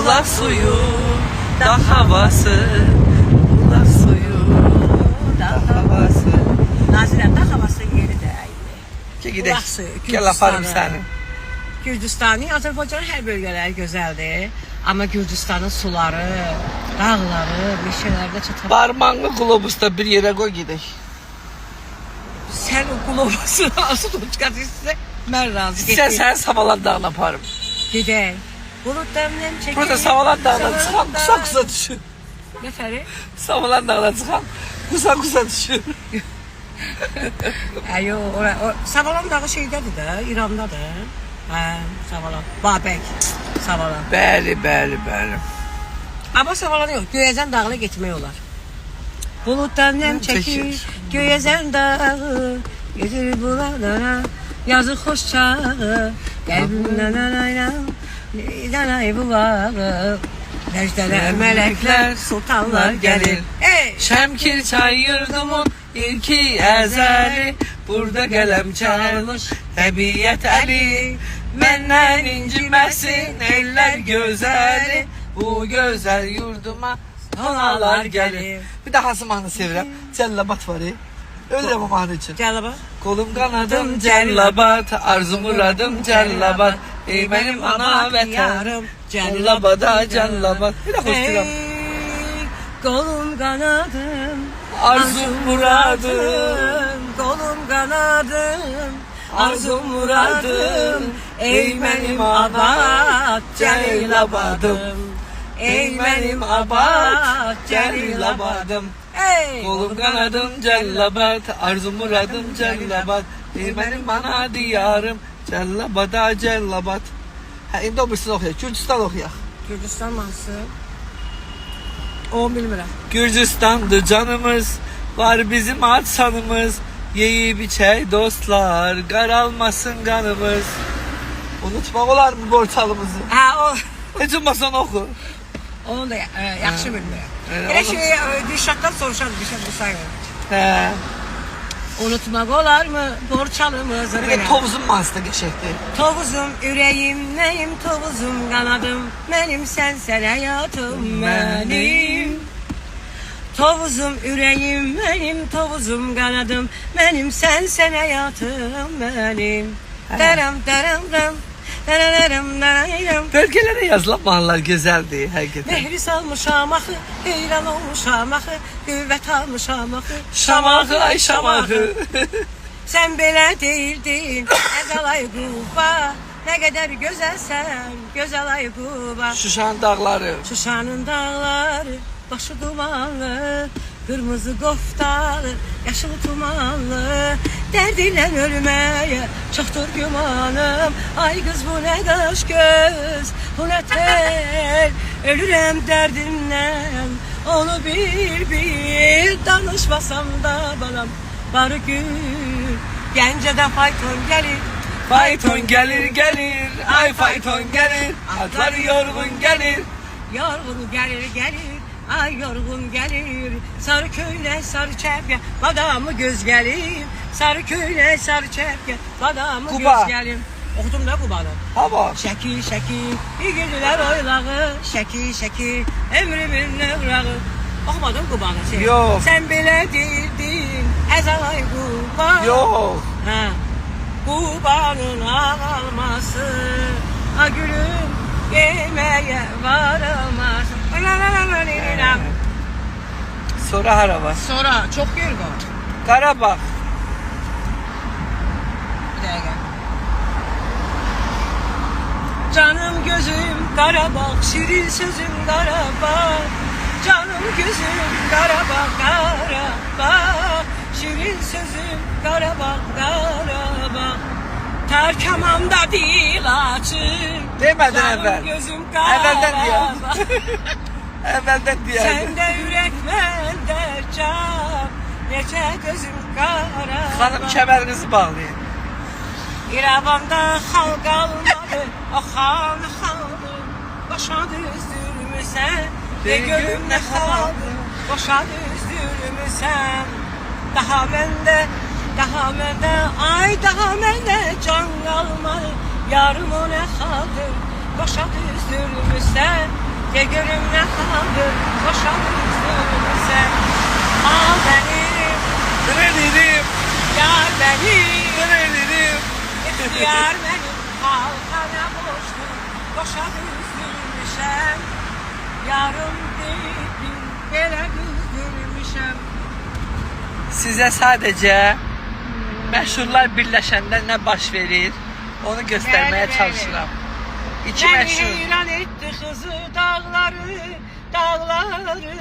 Bula suyu da havası. Bula suyu da havası. Nazirə, da havası yeri də əydi. Gel gidelim. Bulaq suyu, Gel aparım Gürcistanı. seni. Gürcistanı, Azərbaycanın hər bölgələri gözəldir. Amma Gürcistanın suları, dağları, meşələrdə çatır. Parmağını globusda bir yere koy gidelim. Sən o qulobası asıl uçqat istə, mən razı Sen Savalan Dağı'na aparım. Gedək. Buluddan nem çəkir. Burada Savalan Dağı'na çıkan kusa kusa düşür. Nəfəri? Savalan Dağı'na çıkan kusa kusa düşür. Ayo, Savalan dağı şeydədir də, İrandadır. Hə, Savalan. Babək. Savalan. Bəli, bəli, bəli. Amma Savalan yox, Göyəzən dağına getmək olar. Buluddan nem çəkir, Göyəzən dağı, gedir bulanana, yazı xoş çağı, qəlbimdən anaylam, neydən ay bulağı, məcdələr, mələklər, sultanlar gəlir. Şəmkir çay yurdumun ilki əzəli, burada qələm çalmış təbiət əli, məndən inciməsin eller gözəli, bu gözəl yurduma analar gəlir. Bir də hansı mahnı sevirəm? Cəllabat var. Ölürəm o mahnı üçün. Cəllabat. Kolum kanadım cəllabat, arzum muradım cəllabat, ey benim ana vətənim, cəllabada cəllabat. Bir də xoşlayıram. Kolum kanadım, Arzum muradım, kolum kanadım, arzum muradım, ey benim abad cəllabadım, ey benim abad cəllabadım. Kolum kanadım cəllabat, arzum muradım cəllabat, ey benim ana diyarım, cəllabada cəllabat. Hə, indi o birisini oxuyaq, Gürcistan oxuyaq. Gürcistan mahnısı. O bilmirəm. Gürcistan'dı canımız, var bizim atsanımız, yiyip içey dostlar, qaralmasın qanımız. Unutmaq olar mı borçalımızı? Ha o. Heç olmasa onu oxu. Onu da yaxşı bilmirəm. Elə Elə onu- şey Dişatdan soruşan bir şey bu sayılır. Hə. Unutmaq olar mı borçalımızı? Bir də Tovuzun mahnısı da qəşəngdir. Tovuzum, ürəyim, nəyim, tovuzum, qanadım, mənim sənsən həyatım mənim. Tovuzum, ürəyim, mənim, tovuzum, qanadım, mənim sənsən həyatım mənim. Daram, daram, daram, dararam, dararam. Bölgelere yazılan mahnılar güzeldi həqiqətən. Mehri salmışam axı, heyran olmuşam axı, qüvvət almışam axı. Şamaxı ay şamaxı. Sən belə deyildin, əzalay Quba, nə qədər gözəlsən, gözəl ay Quba. Şuşan dağları. Şuşanın dağları, başı dumanlı, qırmızı qoftalı, yaşıl tumanlı, dərd ilə ölməyə çoxdur gümanım. Ay qız bu nə qaş göz, bu nə tel, ölürəm dərdimdən, onu bil, danışmasam da balam, barı gül, Gəncədə fayton gəlir. Fayton gəlir gəlir, ay fayton gəlir, atlar yorğun gəlir. Yorğun gəlir, ay yorğun gəlir. Sarı köynək, sarı çəpkə, badamı göz gəlir. Sarı köynək, sarı çəpkə, badamı Quba. göz gəlir. Oxudum da Qubanı. Hava. Şəkil, şəkil, igidlər oylağı. Şəkil, şəkil, ömrümün növrağı. Oxumadın Qubanı şey. Yox. Sən belə deyildin, əzalay Quba. Yox. Hə. Qubanın ağalması, a gülüm yeməyə varılmasın. Sonra hara var? Sonra çox yer var. Qarabağ. Bir dəqiqə. Canım gözüm Qarabağ, şirin sözüm Qarabağ. Canım gözüm Qarabağ, Qarabağ. Şirin sözüm Qarabağ, Qarabağ. Tərkamamda dil açır. Demədin Canım əvvəl. gözüm Əvvəldən deyəm. Qarabağ. Əvvəldən deyərdim. Səndə ürək, məndə can. Neçə gözüm Qarabağ. Xanım kəmərinizi bağlayın. İrəvanda xalq almadı, o xanı xaldı. Başa düzdürmüsən, de gülüm nə xaldı. Başa düzdürmüsən. Daha məndə, ay daha məndə can qalmadı. Yarım o nə xaldı. Başa düzdürmüsən, De görüm ne kaldı boşanmışsın sen. Al benim Dırırırım, yar benim dırırırım. İhtiyar benim kalkana boştum boşa üzülmüşem. Yarım değildim belə üzülmüşem. Size sadece məşhurlar birləşəndə nə baş verir, onu göstərməyə Bəli, bəli. çalışıram. İki Beni məşhur. heyran etti kızı dağları, dağları.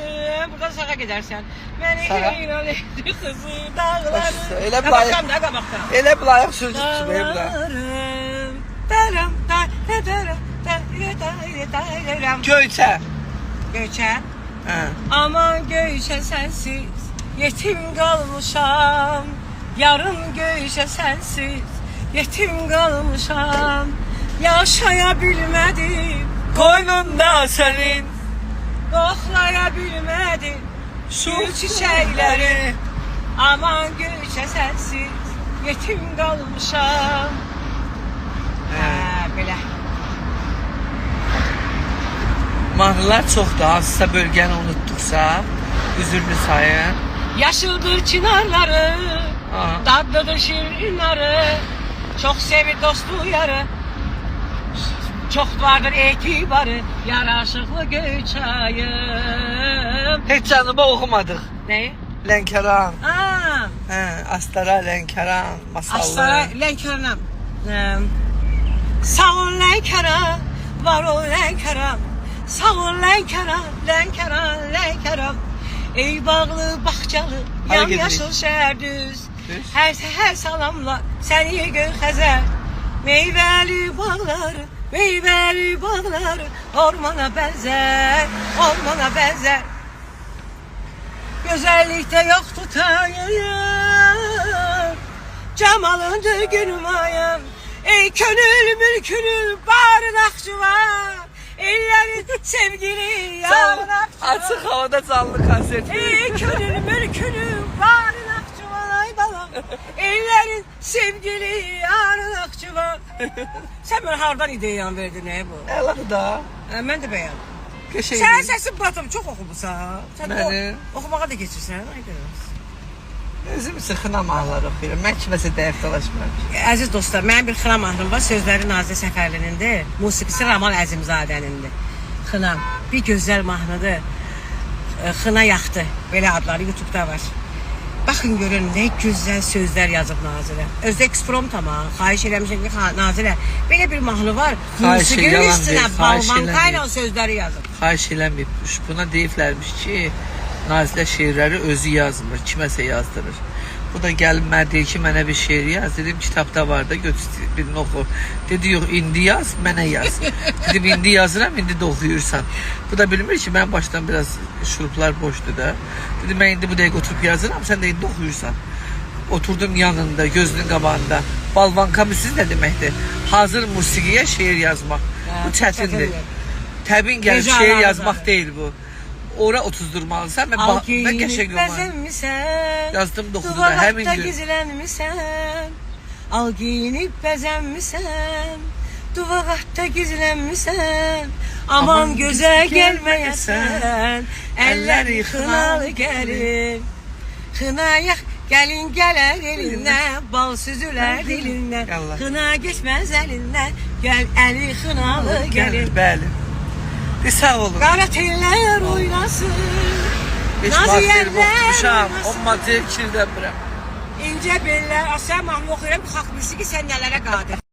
Buradan sağa gidersen. Beni Sağa? heyran etti kızı dağları. Elə Qabaqdan da qabaqdan. Elə bir ayaq sürücüsü benim bura. Dağlarım, daram, daram, daram. Göyçə. Göçe, Hə. aman göçe sensiz, yetim kalmışam. Yarım göçe sensiz, yetim kalmışam. Yaşayabilmedim, Qoynunda sənin koklayabilmedim şu çiçekleri. Aman göçe sensiz, yetim kalmışam. Belə. Mahnılar çoxdur. Hansısa bölgəni unutduqsa, üzürlü sayın. Yaşıldır çınarları, Aha. tatlıdır şirinleri. Çok sevir dostu yarı, çok vardır etibarı. Yaraşıklı Göçayım. Heç canıma oxumadıq. Neyi? Lənkəran. Aa, Hə, Astara, Lənkəran, masallı. Aslara Lenkeranam. Sağ ol Lenkeran, var ol Lenkeran. Sağ ol Lenkeran, Lenkeran, Lenkeran. Ey bağlı bahçalı, Hadi yamyaşıl gidelim. şehir düz. Düz. Her salamla seni gör xəzər. Meyvəli bağları, meyvəli bağları. Ormana benzer, ormana benzer. Güzellikte yoktu tanıyım. Cemalındır gülmayım. Ey könül mülkünü barın akçı var. Ellerin sevgili yarın akçı var. Açıq havada canlı konsert. Ey könül mülkünü barın akçı var ay balam. Ellerin sevgili yarın akçı var. Sen bana hardan ideyan verdin ne bu? Əladır da. Ben de beğendim. Qəşəng. Sen sesin batım çok okumuşsan. Sen de Mənim? okumağa da geçirsən. Ay görürüz. Özüm sıxına mahnılar oxuyuram. Mən kiməsə dəyif dolaşmıram. Əziz dostlar, mənim bir xına mahnım var. Sözləri Nazlı Səfərlinindir. Musiqisi Ramal Əzimzadənindir. Xına bir gözəl mahnıdır. Xına yaxdı. Belə adları YouTube-da var. Baxın görün nə gözəl sözlər yazıb Nazirə. Özdə eksprompt ama. Xahiş eləmişəm ki, Nazirə, belə bir mahnı var. Xahiş Musiqinin yalan üstünə deyil, xahiş balvanka ilə eləmir. sözləri yazıb. Xahiş eləməyibmiş. Buna deyiblərmiş ki, Nazilə şeirləri özü yazmır, kiməsə yazdırır. Bu da gəlib mənə deyir ki, mənə bir şeir yaz. Dedim, kitabda var da, götür birini oxu. Dedi, yox, indi yaz, mənə yaz. Dedim, indi yazıram, indi də oxuyursan. Bu da bilmir ki, mən başdan biraz şuruplar boşdu da. Dedim, mən indi bu dəqiqə oturup yazıram, sən də indi oxuyursan. Oturdum yanında, gözünün qabağında. Balvanka mısınız nə deməkdir? Hazır musiqiyə şeir yazmaq. Bu çətindir. Təbin gəlib Gecə şeir alanı yazmaq zaten. deyil bu. Ora otuzdurmalısan və Al və giyinib qəşəng olmalı. bəzənmisən. Yazdım 9-da həmin Duvaqda gün. gizlənmisən. Al giyinib bəzənmisən. Duvaqda gizlənmisən. Aman gözə gəlməyəsən. Əlləri xınalı gəlin. Xınayaq gəlin gələr elindən. Bal süzülər dilindən. Allah. Xına geçməz əlindən. Gəl əli xınalı gəlin. Bəli. Bir sağ olun. Qara tellər oynasın. 5 Nazlı maddi yerlər oxumuşam. oynasın. 10 maddi kirdən bilirəm. İncə bellər, asən mahnı oxuyuram, xalq musiqi sən nələrə qadir.